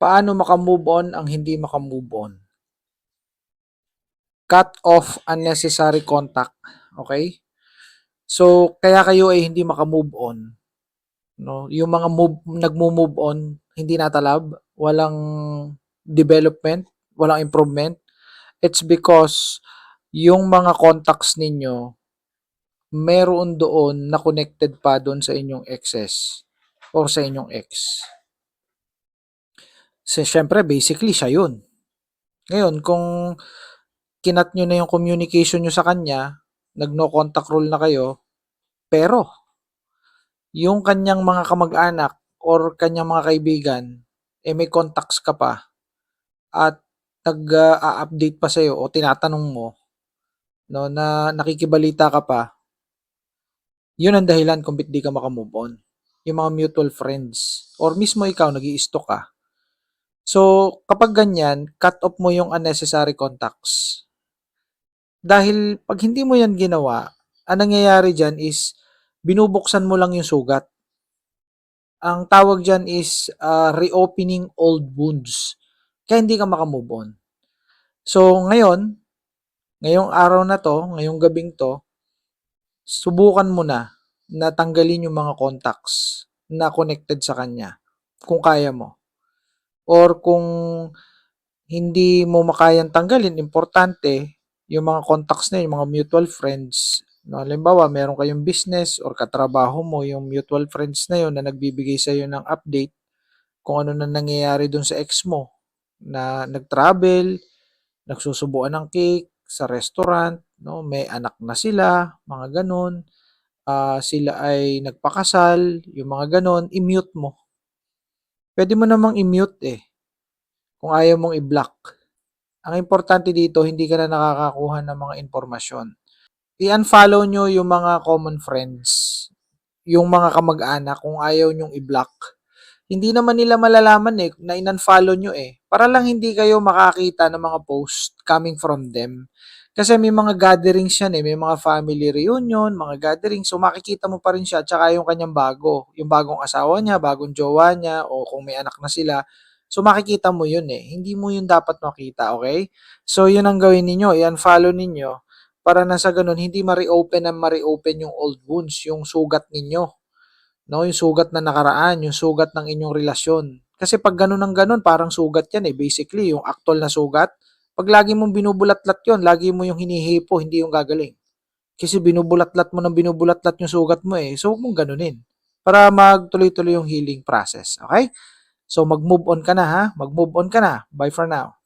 Paano maka-move on ang hindi maka-move on? Cut off unnecessary contact, okay? So, kaya kayo ay hindi maka-move on, no? Yung mga nagmo-move on, hindi natalab, walang development, walang improvement. It's because yung mga contacts ninyo, meron doon na connected pa doon sa inyong exes or sa inyong ex. So, syempre, basically, siya yun. Ngayon, kung kinat nyo na yung communication nyo sa kanya, nag-no contact rule na kayo, pero yung kanyang mga kamag-anak or kanyang mga kaibigan, may contacts ka pa at nag-update pa sa'yo o tinatanong mo, no, na nakikibalita ka pa, yun ang dahilan kung ba't di ka makamove on. Yung mga mutual friends or mismo ikaw nag stalk ka. So, kapag ganyan, cut off mo yung unnecessary contacts. Dahil pag hindi mo yan ginawa, ang nangyayari dyan is binubuksan mo lang yung sugat. Ang tawag dyan is reopening old wounds. Kaya hindi ka makamove on. So ngayong araw na to, ngayong gabing to, subukan mo na tanggalin yung mga contacts na connected sa kanya kung kaya mo. Or kung hindi mo makayang tanggalin, importante, yung mga contacts na yung mga mutual friends, no, halimbawa, meron kayong business or katrabaho mo, yung mutual friends na yun na nagbibigay sa iyo ng update kung ano na nangyayari dun sa ex mo na nag-travel, nagsusubuan ng cake sa restaurant, no, may anak na sila, mga ganun, sila ay nagpakasal, yung mga ganun, i-mute mo. Pwede mo namang i-mute kung ayaw mong i-block. Ang importante dito, hindi ka na nakakakuha ng mga impormasyon. I-unfollow nyo yung mga common friends, yung mga kamag-anak kung ayaw nyong i-block. Hindi naman nila malalaman na in-unfollow nyo para lang hindi kayo makakita ng mga post coming from them. Kasi may mga gatherings yan may mga family reunion, mga gatherings, so makikita mo pa rin siya, tsaka yung kanyang yung bagong asawa niya, bagong jowa niya, o kung may anak na sila, so makikita mo yun hindi mo yun dapat makita, okay? So yun ang gawin ninyo, i-unfollow ninyo, para na sa ganun, hindi ma-reopen yung old wounds, yung sugat ninyo, no? Yung sugat na nakaraan, yung sugat ng inyong relasyon. Kasi pag ganun ng ganun, parang sugat yan basically, yung actual na sugat. Pag lagi mong binubulatlat yon, lagi mo yung hinihipo, hindi yung gagaling. Kasi binubulatlat mo ng binubulatlat yung sugat mo So, huwag mong ganunin. Para magtuloy-tuloy yung healing process. Okay? So, mag-move on ka na ha. Mag-move on ka na. Bye for now.